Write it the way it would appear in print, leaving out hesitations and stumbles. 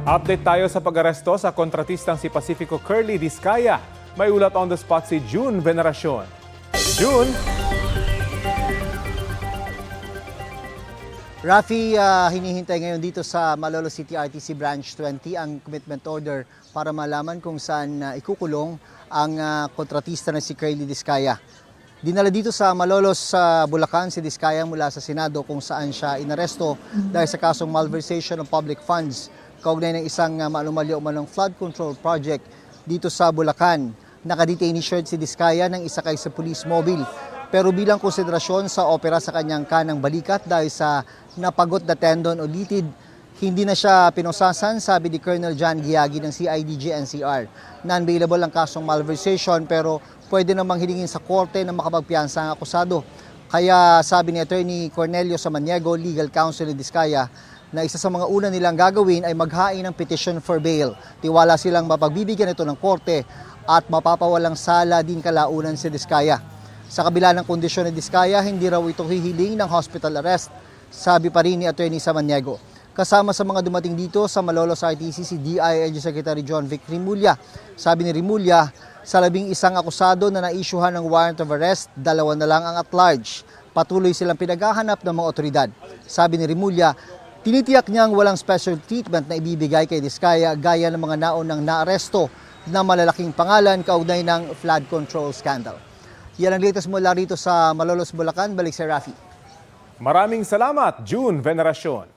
Update tayo sa pag-aresto sa kontratistang si Pacifico Curly Discaya. May ulat on the spot si June Veneracion. June! Rafi, hinihintay ngayon dito sa Malolos City RTC Branch 20 ang commitment order para malaman kung saan ikukulong ang kontratista na si Curly Discaya. Dinala dito sa Malolos sa Bulacan si Discaya mula sa Senado kung saan siya inaresto dahil sa kasong malversation of public funds kaugnay ng isang maanumalyo umanong flood control project dito sa Bulacan. Nakadetain insured si Discaya ng isakay sa police mobile. Pero bilang konsiderasyon sa opera sa kanyang kanang balikat dahil sa napagot na tendon o litid, hindi na siya pinosasan, sabi ni Colonel John Giagi ng CIDG-NCR. Non-bailable ang kasong malversation pero pwede namang hilingin sa korte na makapagpiyansa ang akusado. Kaya sabi ni Attorney Cornelio Samaniego, legal counsel ni Discaya, na isa sa mga una nilang gagawin ay maghain ng petition for bail. Tiwala silang mapagbibigyan ito ng korte at mapapawalang sala din kalaunan si Discaya. Sa kabila ng kondisyon ni Discaya, hindi raw ito hihiling ng hospital arrest, sabi pa rin ni Attorney Samaniego. Kasama sa mga dumating dito sa Malolos RTC si DILG Secretary John Vic Rimulya. Sabi ni Rimulya, sa 11 akusado na na-issuehan ng warrant of arrest, 2 na lang ang at large. Patuloy silang pinaghahanap ng mga otoridad. Sabi ni Rimulya, tinitiyak niyang walang special treatment na ibibigay kay Discaya gaya ng mga naunang naaresto na malalaking pangalan kaugnay ng flood control scandal. Yan ang latest mula rito sa Malolos, Bulacan. Balik sa Rafi. Maraming salamat, June Veneracion.